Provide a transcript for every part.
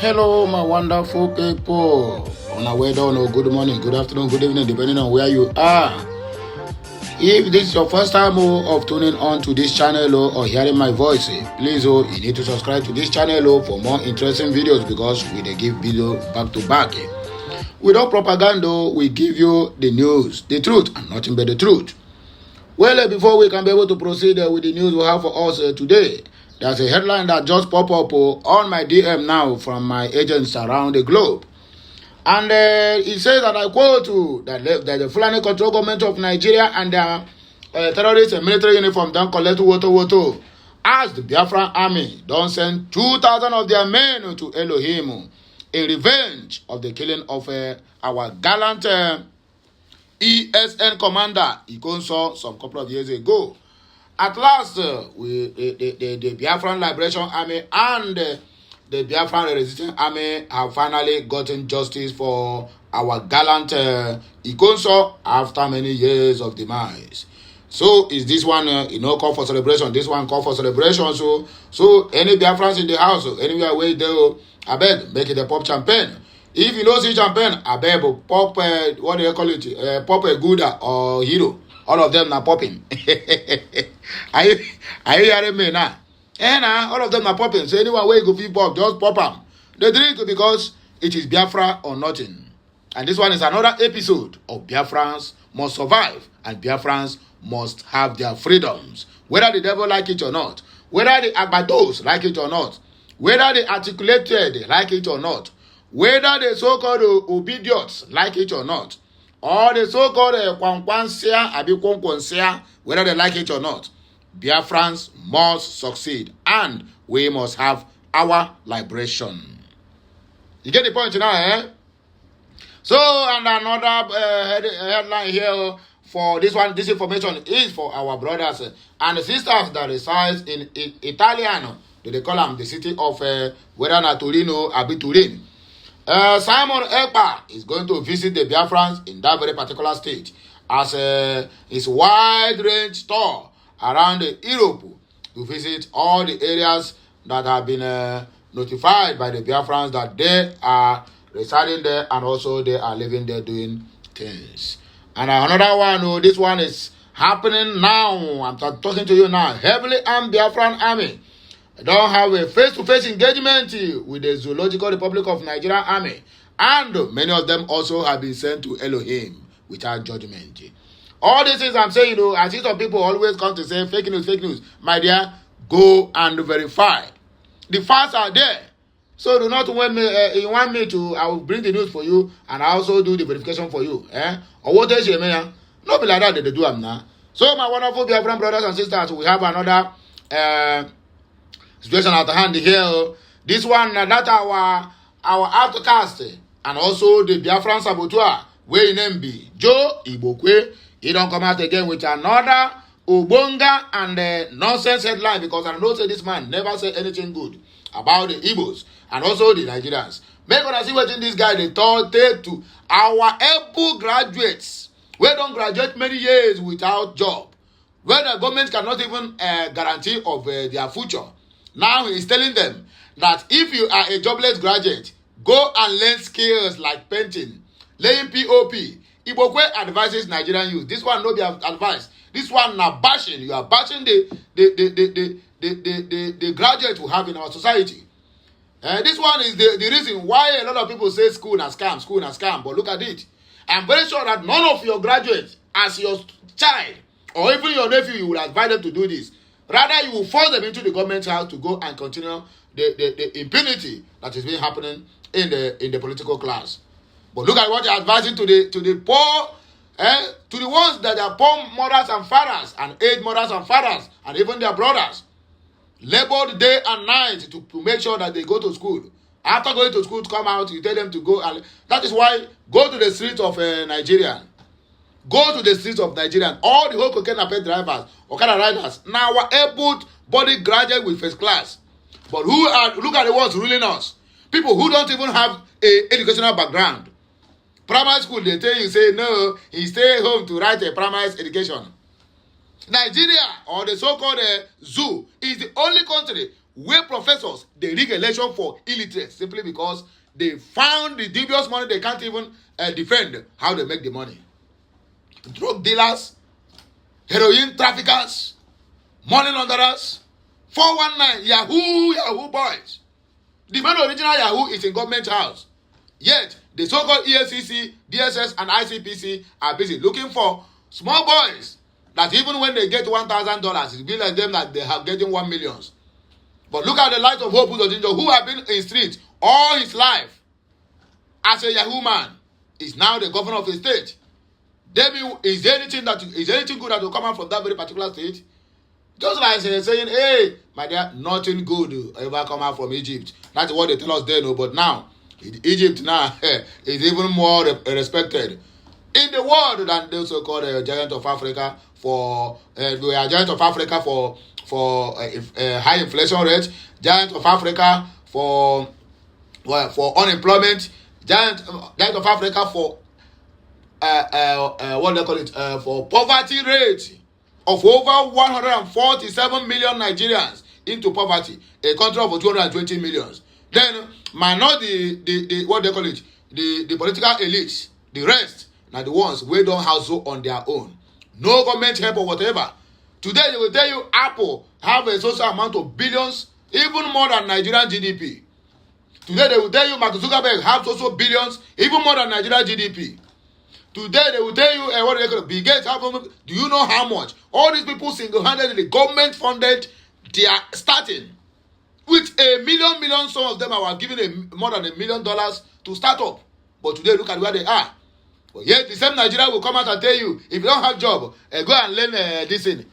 Hello, my wonderful people. On our way down, or good morning, good afternoon, good evening, depending on where you are. If this is your first time of tuning on to this channel or hearing my voice, please you need to subscribe to this channel for more interesting videos because we dey give video back to back. Without propaganda, we give you the news, the truth, and nothing but the truth. Well, before we can be able to proceed with the news we have for us today, there's a headline that just popped up on my DM now from my agents around the globe. And it says that I quote, that the Fulani control government of Nigeria and their terrorists and military uniform don't collect woto as the Biafran army don't send 2,000 of their men to ElohiM in revenge of the killing of our gallant ESN commander IKONSO some couple of years ago. At last, the Biafran Liberation Army and the Biafran Resistance Army have finally gotten justice for our gallant IKONSO after many years of demise. So is this one, call for celebration? This one call for celebration. So any Biafrans in the house, anywhere where they go, I beg, make it a pop champagne. If you don't see champagne, I beg, pop, what do you call it? Pop a Gouda or Hero. All of them are popping. Are you hearing me now? All of them are popping. So anywhere where you go feel pop, just pop them. They drink because it is Biafra or nothing. And this one is another episode of Biafrans must survive and Biafrans must have their freedoms. Whether the devil like it or not. Whether the Agbados like it or not. Whether the articulated like it or not. Whether the so-called obediots like it or not. Or the so-called Kwankwansia, Abikwankwansia, whether they like it or not, Biafrans must succeed and we must have our liberation. You get the point now, eh? So, and another headline here for this one, this information is for our brothers and sisters that reside in Italiano. They call them the city of whether not Torino or Turin. Simon Ekpa is going to visit the Biafrans in that very particular state as his wide-range tour around Europe to visit all the areas that have been notified by the Biafrans that they are residing there and also they are living there doing things. And another one, this one is happening now. I'm talking to you now. Heavily armed Biafran army don't have a face-to-face engagement with the Zoological Republic of Nigeria Army. And many of them also have been sent to ElohiM without judgment. All these things I'm saying, I see some people always come to say fake news. My dear, go and verify. The facts are there. So do not want me, you want me to, I will bring the news for you and I also do the verification for you. Or what else you mean? Not be like that they do them now. So my wonderful Biafran brothers and sisters, we have another situation at hand here. This one, that our outcast and also the Biafran saboteur, where in MB, Joe Ibokwe, he don't come out again with another Obonga and nonsense headline because I know say this man never said anything good about the Igbos and also the Nigerians. Make us see what in this guy they told to our able graduates. We don't graduate many years without job. Where the government cannot even guarantee of their future. Now he's telling them that if you are a jobless graduate, go and learn skills like painting, laying POP. Ibokwe advises Nigerian youth. This one no be advice. This one now bashing. You are bashing the graduate we have in our society. This one is the reason why a lot of people say school and scam. But look at it. I'm very sure that none of your graduates, as your child or even your nephew, you will advise them to do this. Rather, you will force them into the government house to go and continue the impunity that is being happening in the political class. But look at what you're advising to the poor, to the ones that are poor mothers and fathers, and aged mothers and fathers, and even their brothers. Labored day and night to make sure that they go to school. After going to school to come out, you tell them to go. And that is why go to the streets of Nigeria. Go to the streets of Nigeria. All the whole cocaine drivers, Okada riders, now are able-bodied graduates with first class. But look at the ones ruling us. People who don't even have an educational background. Primary school, they tell you, say, no, he stay home to write a primary education. Nigeria, or the so-called zoo, is the only country where professors, they rig election for illiterates simply because they found the dubious money they can't even defend how they make the money. Drug dealers, heroin traffickers, money launderers, 419, Yahoo boys. The man original Yahoo is in government house. Yet, the so-called EFCC, DSS, and ICPC are busy looking for small boys that even when they get $1,000, it be like them that they have getting 1 million. But look at the light of Hope who have been in street all his life as a Yahoo man, is now the governor of the state. Is there anything good that will come out from that very particular state? Just like saying, hey, my dear, nothing good will ever come out from Egypt. That's what they tell us then. No, but now, Egypt now is even more respected in the world than the so-called giant of Africa for we are giant of Africa for high inflation rate, giant of Africa for unemployment, giant of Africa for what they call it for poverty rate of over 147 million Nigerians into poverty, a country of 220 million. Then might not the what they call it, the political elites, the rest, now the ones who don't hustle on their own. No government help or whatever. Today they will tell you Apple have a social amount of billions, even more than Nigerian GDP. Today they will tell you Mark Zuckerberg have also billions, even more than Nigerian GDP. Today they will tell you what they call Bill Gates have. Do you know how much? All these people single-handedly, government funded, they are starting with $1 million. Some of them are giving more than $1 million to start up. But today look at where they are. But yet the same Nigeria will come out and tell you, if you don't have job, go and learn this thing.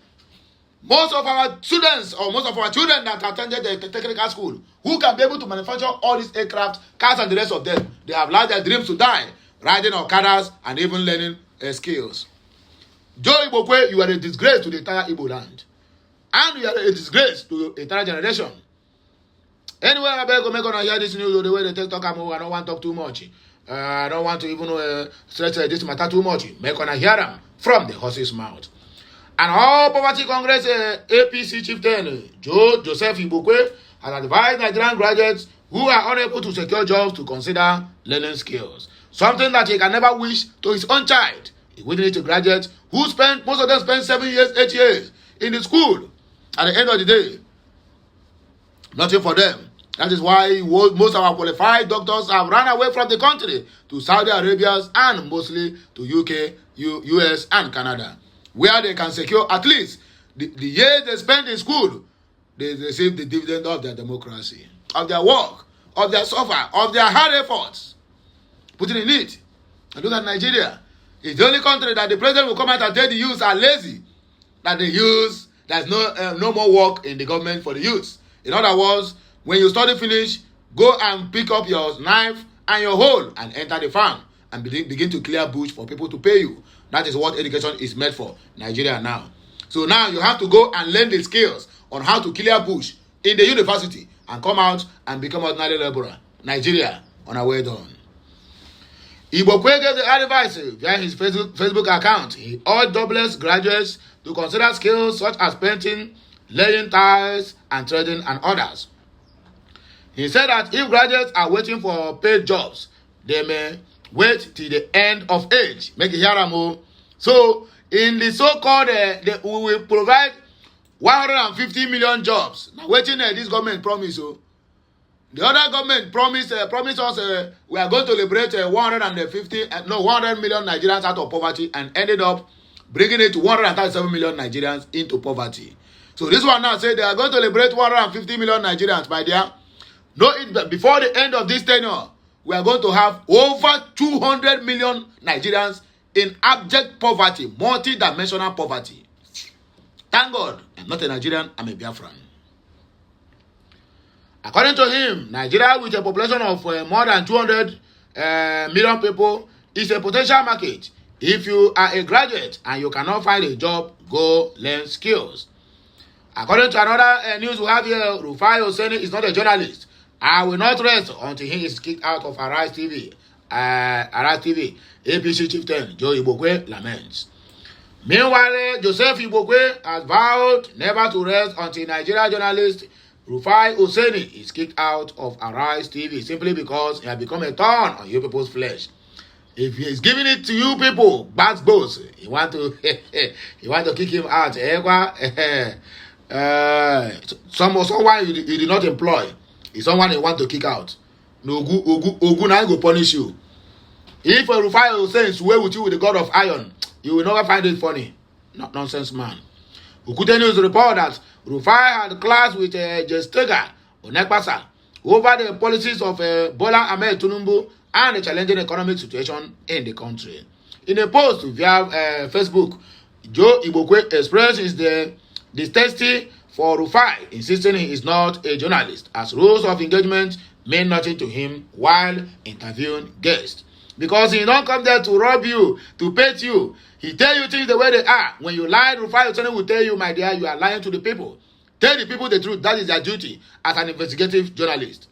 Most of our students or most of our children that attended the technical school, who can be able to manufacture all these aircraft, cars and the rest of them, they have allowed their dreams to die, riding Okadas and even learning skills. Joe Ibokwe, you are a disgrace to the entire Igbo land. And you are a disgrace to the entire generation. Anyway, I beg you, make on hear this news the way they talk. I don't want to talk too much. I don't want to even stretch this matter too much. Make on hear them from the horse's mouth. And all Poverty Congress APC chieftain Joseph Ibokwe has advised Nigerian graduates who are unable to secure jobs to consider learning skills. Something that he can never wish to his own child. He will need to graduate who most of them spend 7 years, 8 years in the school. At the end of the day, nothing for them. That is why most of our qualified doctors have run away from the country to Saudi Arabia and mostly to UK, US and Canada, where they can secure at least the years they spend in school. They receive the dividend of their democracy, of their work, of their suffer, of their hard efforts. Put it in it. And look at Nigeria. It's the only country that the president will come out and tell the youths are lazy. That the youths, there's no more work in the government for the youths. In other words, when you study finish, go and pick up your knife and your hoe and enter the farm and begin to clear bush for people to pay you. That is what education is meant for Nigeria now. So now you have to go and learn the skills on how to clear bush in the university and come out and become ordinary laborer. Nigeria, on our way done. Ibokwe gave the advice via his Facebook account. He urged jobless graduates to consider skills such as painting, laying tiles, and trading and others. He said that if graduates are waiting for paid jobs, they may wait till the end of age. Make it hear. So, in the so-called, we will provide 150 million jobs. Now, waiting this government promise. The other government promised us we are going to liberate 100 million Nigerians out of poverty and ended up bringing it to 137 million Nigerians into poverty. So this one now said they are going to liberate 150 million Nigerians, my dear. Before the end of this tenure, we are going to have over 200 million Nigerians in abject poverty, multi-dimensional poverty. Thank God, I'm not a Nigerian, I'm a Biafran. According to him, Nigeria, with a population of more than 200 million people, is a potential market. If you are a graduate and you cannot find a job, go learn skills. According to another news we have here, Rufai Oseni is not a journalist. I will not rest until he is kicked out of Arise TV. APC chieftain Joe Ibokwe laments. Meanwhile, Joseph Ibokwe has vowed never to rest until Nigerian journalists Rufai Oseni is kicked out of Arise TV simply because he has become a thorn on you people's flesh. If he is giving it to you people, bad boss, you want to kick him out. Someone you did not employ is someone you want to kick out. No, Ogun I go punish you. If a Rufai Oseni swear with you with the God of Iron, you will never find it funny. Not nonsense, man. Ukute News report that Rufai had clashed with Jestega Onekpasa over the policies of Bola Ahmed Tinubu and the challenging economic situation in the country. In a post via Facebook, Joe Igbokwe expressed his distaste for Rufai, insisting he is not a journalist, as rules of engagement mean nothing to him while interviewing guests. Because he don't come there to rob you, to pet you. He tell you things the way they are. When you lie, Rufai Oseni will tell you, my dear, you are lying to the people. Tell the people the truth. That is their duty as an investigative journalist.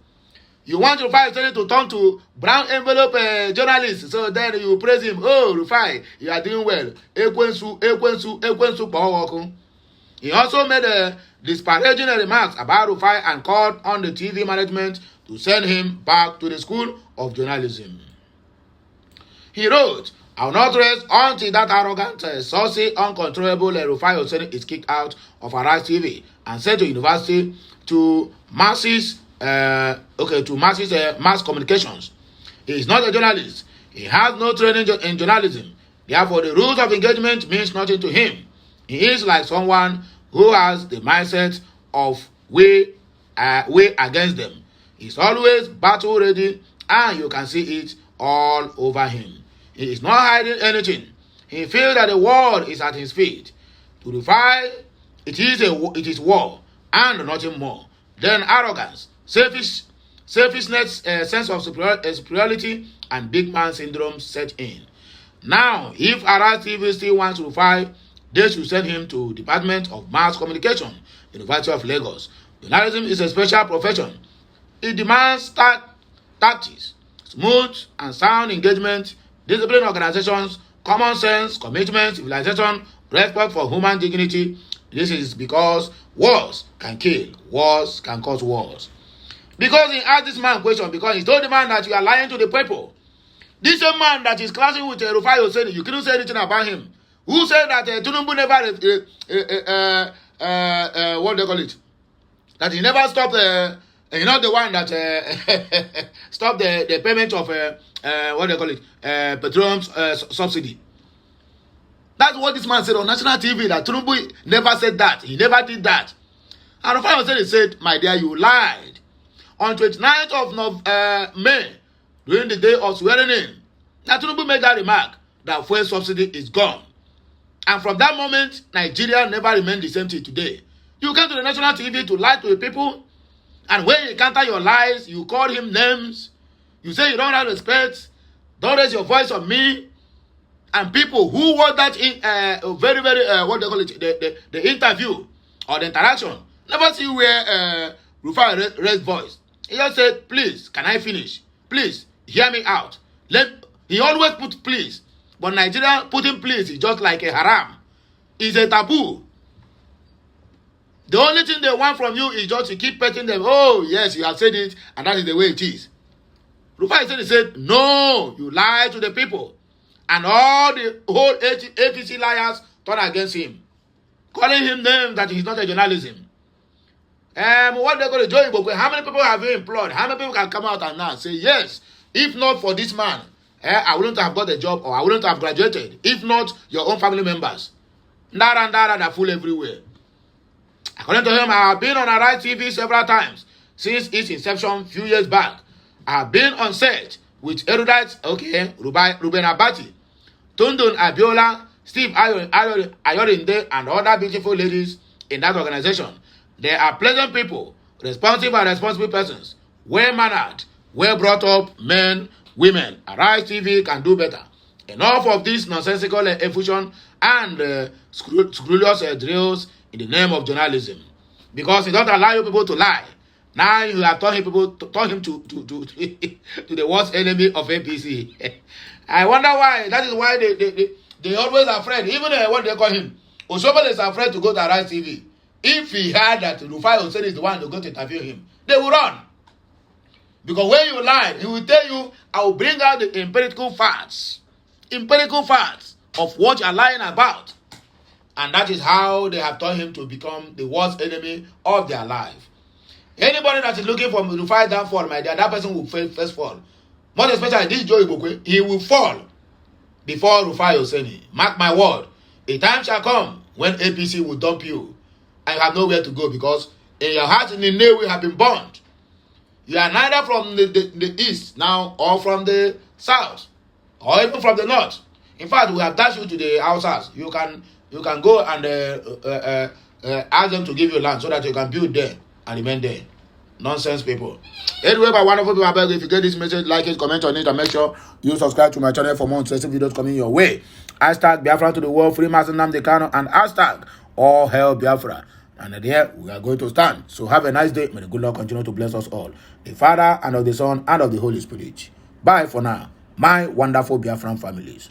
You want Rufai Oseni to turn to brown envelope journalist, so then you praise him. Oh, Rufai, you are doing well. Ekwensu. He also made disparaging remarks about Rufai and called on the TV management to send him back to the school of journalism. He wrote, I will not rest until that arrogant, saucy, uncontrollable Rufai Oseni is kicked out of Arise TV and sent to university to mass communications. He is not a journalist. He has no training in journalism. Therefore, the rules of engagement means nothing to him. He is like someone who has the mindset of we against them. He's always battle ready, and you can see it all over him. He is not hiding anything. He feels that the world is at his feet. To Rufai, it is war and nothing more. Then arrogance, selfishness, sense of superiority, and big man syndrome set in. Now, if Arise TV still wants Rufai, they should send him to Department of Mass Communication, University of Lagos. Journalism is a special profession. It demands tactics, smooth and sound engagement, disciplined organizations, common sense, commitment, civilization, respect for human dignity. This is because wars can kill, wars can cause wars. Because he asked this man a question, because he told the man that you are lying to the people. This same man that is clashing with Rufai Oseni, you couldn't say anything about him. Who said that Tinubu never, what do they call it? That he never stopped, not the one that stopped the payment of, what do they call it? Petroleum subsidy. That's what this man said on national TV, that Tinubu never said that. He never did that. And Rufai Oseni said, my dear, you lied. On 29th of May, during the day of swearing in, that Tinubu made that remark that fuel subsidy is gone. And from that moment, Nigeria never remained the same till today. You came to the national TV to lie to the people, and when you counter your lies, you call him names. You say you don't have respect. Don't raise your voice on me. And people who want that very, what they call it, the interview or the interaction, never see where Rufai raised voice. He just said, please, can I finish? Please, hear me out. He always put please. But Nigeria putting please is just like a haram. It's a taboo. The only thing they want from you is just to keep petting them. Oh, yes, you have said it, and that is the way it is. Rufai said, no, you lie to the people. And all the whole APC liars turn against him, calling him names that he's not a journalism. What they're going to do, how many people have you employed? How many people can come out and now say, yes, if not for this man, I wouldn't have got a job or I wouldn't have graduated. If not your own family members. That fool everywhere. According to him, I have been on Arise TV several times since its inception few years back. I have been on set with erudites, Ruben Abati, Tundun Abiola, Steve Ayorinde, and other beautiful ladies in that organization. They are pleasant people, responsive and responsible persons, well-mannered, well-brought up men, women. Arise TV can do better. Enough of this nonsensical effusion and scrupulous drills in the name of journalism. Because you don't allow people to lie. Now you have turned him to the worst enemy of APC. I wonder why. That is why they always afraid. Even what they call him, Oshobel is afraid to go to Arise TV. if he heard that Rufai Hussein is the one who's going to interview him, they will run. Because when you lie, he will tell you, I will bring out the empirical facts of what you are lying about. And that is how they have turned him to become the worst enemy of their life. Anybody that is looking for Rufai downfall, my dear, that person will first fall. Most especially this Joe Ibokwe, he will fall before Rufai Hussein. Mark my word. A time shall come when APC will dump you and you have nowhere to go, because in your heart in the nail we have been burned. You are neither from the east now or from the south or even from the north. In fact, we have dashed you to the houses. You can go and ask them to give you land so that you can build there and remain there. Nonsense people. Anyway, by wonderful people, I beg you, if you get this message, like it, comment on it, and make sure you subscribe to my channel for more interesting videos coming your way. Hashtag Biafra to the world, free Master Nnamdi Kanu, and hashtag all hail Biafra. And there we are going to stand. So have a nice day. May the good Lord continue to bless us all. The Father, and of the Son, and of the Holy Spirit. Bye for now, my wonderful Biafran families.